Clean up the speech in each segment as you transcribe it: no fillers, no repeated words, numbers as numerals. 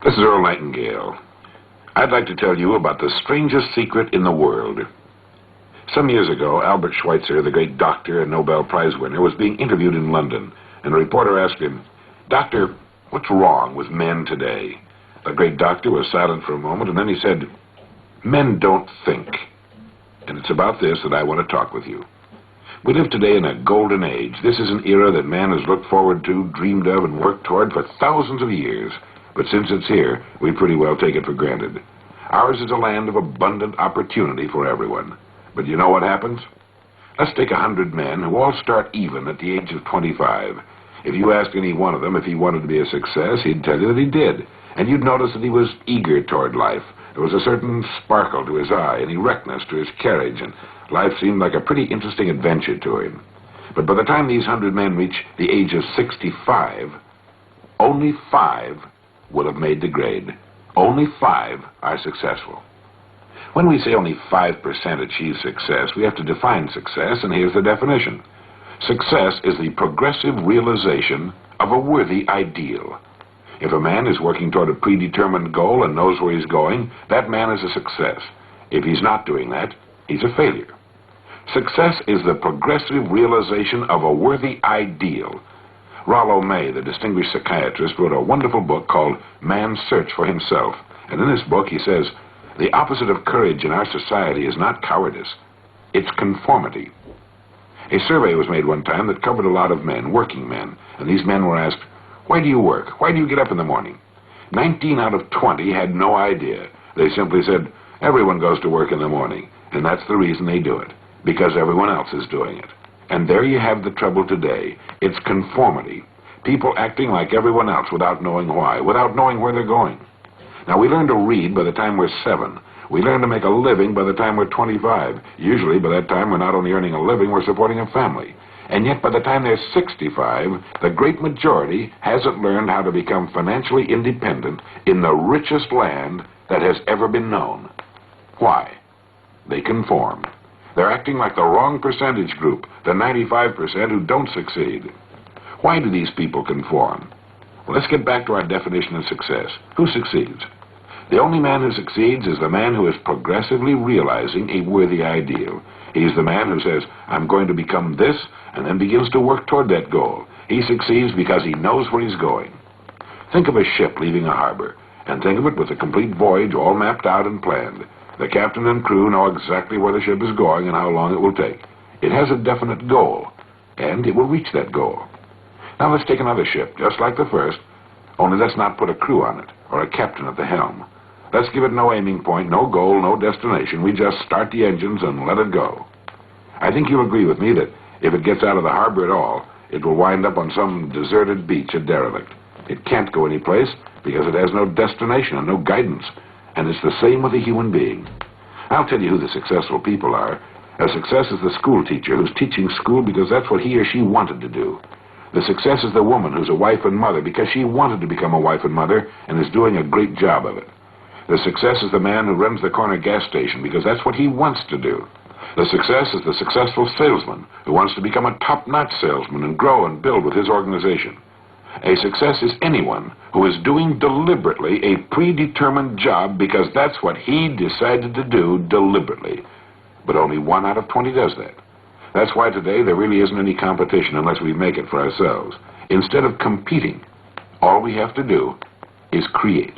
This is EARL Nightingale. I'd like to tell you about the strangest secret in the world. Some years ago, Albert Schweitzer, the great doctor and Nobel Prize winner, was being interviewed in London, and a reporter asked him, "Doctor, what's wrong with men today?" The great doctor was silent for a moment, and then he said, "Men don't think." And it's about this that I want to talk with you. We live today in a golden age. This is an era that man has looked forward to, dreamed of, and worked toward for thousands of years. But since it's here, we pretty well take it for granted. Ours is a land of abundant opportunity for everyone. But you know what happens? Let's take 100 men who all start even at the age of 25. If you asked any one of them if he wanted to be a success, he'd tell you that he did. And you'd notice that he was eager toward life. There was a certain sparkle to his eye, an erectness to his carriage, and life seemed like a pretty interesting adventure to him. But by the time these 100 men reach the age of 65, only 5 will have made the grade. Only 5 are successful. When we say only 5% achieve success, we have to define success, and here's the definition. Success is the progressive realization of a worthy ideal. If a man is working toward a predetermined goal and knows where he's going, that man is a success. If he's not doing that, he's a failure. Success is the progressive realization of a worthy ideal. Rollo May, the distinguished psychiatrist, wrote a wonderful book called Man's Search for Himself. And in this book he says, the opposite of courage in our society is not cowardice, it's conformity. A survey was made one time that covered a lot of men, working men, and these men were asked, why do you work? Why do you get up in the morning? 19 out of 20 had no idea. They simply said, everyone goes to work in the morning, and that's the reason they do it, because everyone else is doing it. And there you have the trouble today. It's conformity. People acting like everyone else without knowing why, without knowing where they're going. Now, we learn to read by the time we're 7. We learn to make a living by the time we're 25. Usually, by that time, we're not only earning a living, we're supporting a family. And yet, by the time they're 65, the great majority hasn't learned how to become financially independent in the richest land that has ever been known. Why? They conform. They're acting like the wrong percentage group, the 95% who don't succeed. Why do these people conform? Well, let's get back to our definition of success. Who succeeds? The only man who succeeds is the man who is progressively realizing a worthy ideal. He's the man who says, I'm going to become this, and then begins to work toward that goal. He succeeds because he knows where he's going. Think of a ship leaving a harbor, and think of it with a complete voyage all mapped out and planned. The captain and crew know exactly where the ship is going and how long it will take. It has a definite goal, and it will reach that goal. Now let's take another ship, just like the first, only let's not put a crew on it, or a captain at the helm. Let's give it no aiming point, no goal, no destination. We just start the engines and let it go. I think you'll agree with me that if it gets out of the harbor at all, it will wind up on some deserted beach, a derelict. It can't go anyplace because it has no destination and no guidance. And it's the same with a human being. I'll tell you who the successful people are. A success is the school teacher who's teaching school because that's what he or she wanted to do. The success is the woman who's a wife and mother because she wanted to become a wife and mother and is doing a great job of it. The success is the man who runs the corner gas station because that's what he wants to do. The success is the successful salesman who wants to become a top-notch salesman and grow and build with his organization. A success is anyone who is doing deliberately a predetermined job because that's what he decided to do deliberately. But only 1 out of 20 does that. That's why today there really isn't any competition unless we make it for ourselves. Instead of competing, all we have to do is create.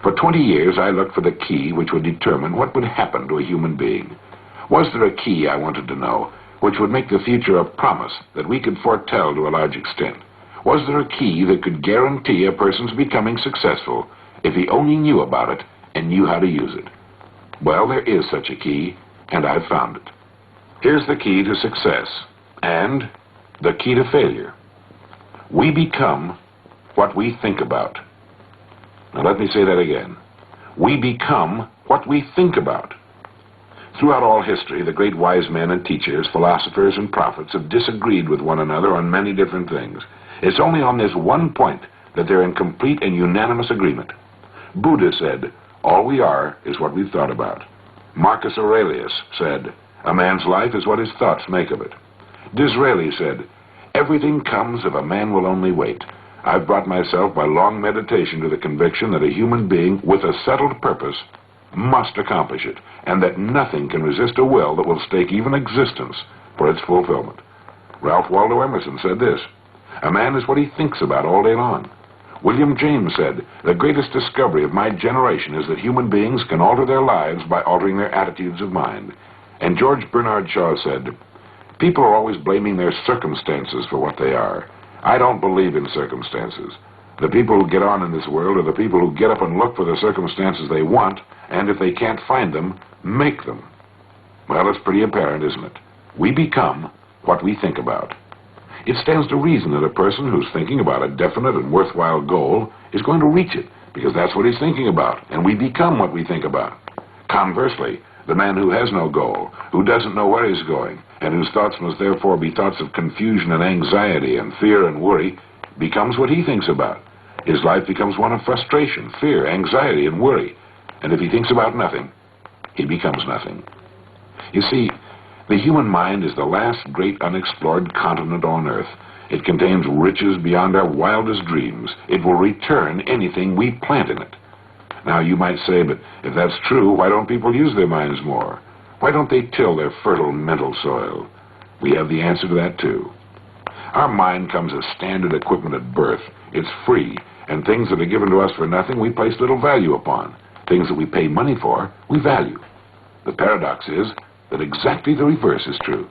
For 20 years, I looked for the key which would determine what would happen to a human being. Was there a key, I wanted to know, which would make the future a promise that we could foretell to a large extent? Was there a key that could guarantee a person's becoming successful if he only knew about it and knew how to use it? Well, there is such a key, and I've found it. Here's the key to success, and the key to failure. We become what we think about. Now let me say that again. We become what we think about. Throughout all history, the great wise men and teachers, philosophers and prophets have disagreed with one another on many different things. It's only on this one point that they're in complete and unanimous agreement. Buddha said, all we are is what we've thought about. Marcus Aurelius said, a man's life is what his thoughts make of it. Disraeli said, everything comes if a man will only wait. I've brought myself by long meditation to the conviction that a human being with a settled purpose must accomplish it, and that nothing can resist a will that will stake even existence for its fulfillment. Ralph Waldo Emerson said this, "A man is what he thinks about all day long." William James said, "The greatest discovery of my generation is that human beings can alter their lives by altering their attitudes of mind." And George Bernard Shaw said, "People are always blaming their circumstances for what they are. I don't believe in circumstances. The people who get on in this world are the people who get up and look for the circumstances they want, and if they can't find them, make them." Well, it's pretty apparent, isn't it? We become what we think about. It stands to reason that a person who's thinking about a definite and worthwhile goal is going to reach it, because that's what he's thinking about, and we become what we think about. Conversely, the man who has no goal, who doesn't know where he's going, and whose thoughts must therefore be thoughts of confusion and anxiety and fear and worry, becomes what he thinks about. His life becomes one of frustration, fear, anxiety, and worry. And if he thinks about nothing, he becomes nothing. You see, the human mind is the last great unexplored continent on Earth. It contains riches beyond our wildest dreams. It will return anything we plant in it. Now, you might say, but if that's true, why don't people use their minds more? Why don't they till their fertile mental soil? We have the answer to that, too. Our mind comes as standard equipment at birth. It's free, and things that are given to us for nothing we place little value upon. Things that we pay money for, we value. The paradox is that exactly the reverse is true.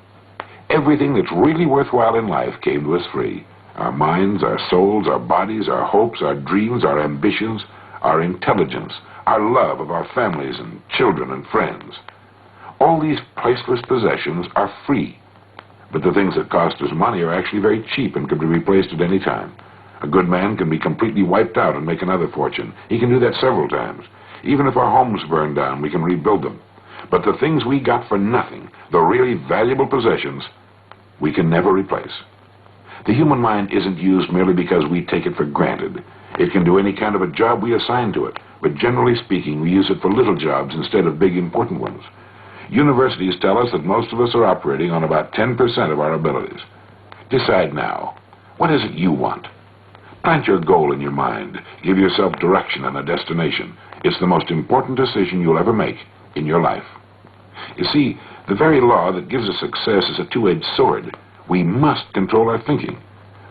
Everything that's really worthwhile in life came to us free. Our minds, our souls, our bodies, our hopes, our dreams, our ambitions, our intelligence, our love of our families and children and friends. All these priceless possessions are free. But the things that cost us money are actually very cheap and can be replaced at any time. A good man can be completely wiped out and make another fortune. He can do that several times. Even if our homes burn down, we can rebuild them. But the things we got for nothing, the really valuable possessions, we can never replace. The human mind isn't used merely because we take it for granted. It can do any kind of a job we assign to it, but generally speaking, we use it for little jobs instead of big important ones. Universities tell us that most of us are operating on about 10% of our abilities. Decide now, what is it you want? Plant your goal in your mind. Give yourself direction and a destination. It's the most important decision you'll ever make in your life. You see, the very law that gives us success is a two-edged sword. We must control our thinking.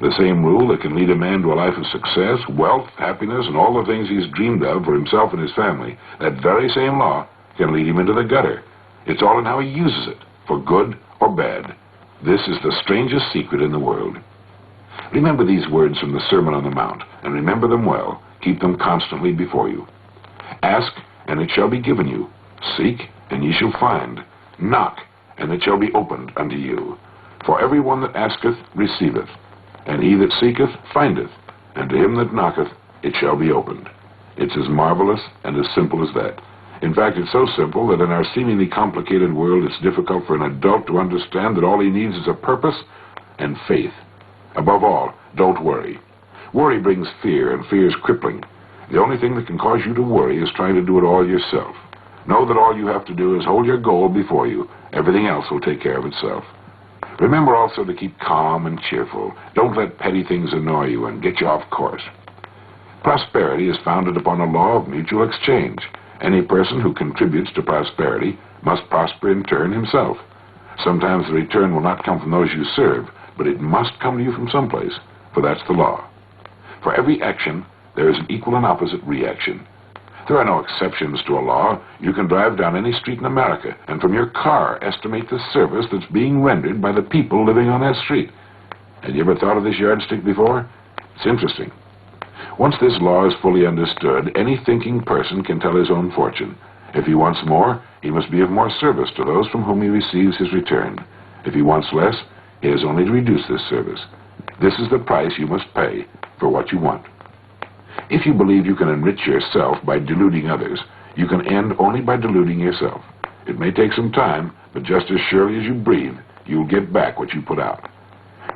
The same rule that can lead a man to a life of success, wealth, happiness, and all the things he's dreamed of for himself and his family, that very same law can lead him into the gutter. It's all in how he uses it, for good or bad. This is the strangest secret in the world. Remember these words from the Sermon on the Mount, and remember them well. Keep them constantly before you. Ask, and it shall be given you. Seek, and ye shall find. Knock, and it shall be opened unto you. For every one that asketh receiveth, and he that seeketh findeth, and to him that knocketh it shall be opened. It's as marvelous and as simple as that. In fact, it's so simple that in our seemingly complicated world, it's difficult for an adult to understand that all he needs is a purpose and faith. Above all, don't worry. Worry brings fear, and fear is crippling. The only thing that can cause you to worry is trying to do it all yourself. Know that all you have to do is hold your goal before you. Everything else will take care of itself. Remember also to keep calm and cheerful. Don't let petty things annoy you and get you off course. Prosperity is founded upon a law of mutual exchange. Any person who contributes to prosperity must prosper in turn himself. Sometimes the return will not come from those you serve, but it must come to you from someplace, for that's the law. For every action, there is an equal and opposite reaction. There are no exceptions to a law. You can drive down any street in America, and from your car estimate the service that's being rendered by the people living on that street. Had you ever thought of this yardstick before? It's interesting. Once this law is fully understood, any thinking person can tell his own fortune. If he wants more, he must be of more service to those from whom he receives his return. If he wants less, he has only to reduce this service. This is the price you must pay for what you want. If you believe you can enrich yourself by deluding others, you can end only by deluding yourself. It may take some time, but just as surely as you breathe, you'll get back what you put out.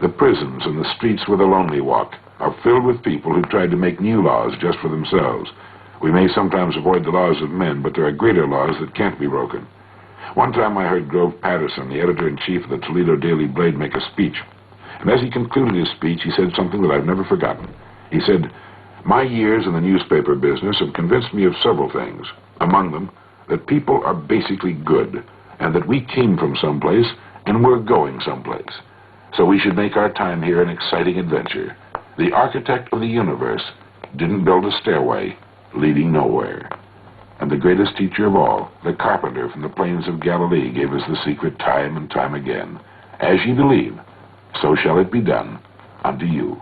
The prisons and the streets where the lonely walk are filled with people who tried to make new laws just for themselves. We may sometimes avoid the laws of men, but there are greater laws that can't be broken. One time I heard Grove Patterson, the editor-in-chief of the Toledo Daily Blade, make a speech. And as he concluded his speech, he said something that I've never forgotten. He said, "My years in the newspaper business have convinced me of several things. Among them, that people are basically good, and that we came from someplace and we're going someplace. So we should make our time here an exciting adventure. The architect of the universe didn't build a stairway leading nowhere." And the greatest teacher of all, the carpenter from the plains of Galilee, gave us the secret time and time again. As ye believe, so shall it be done unto you.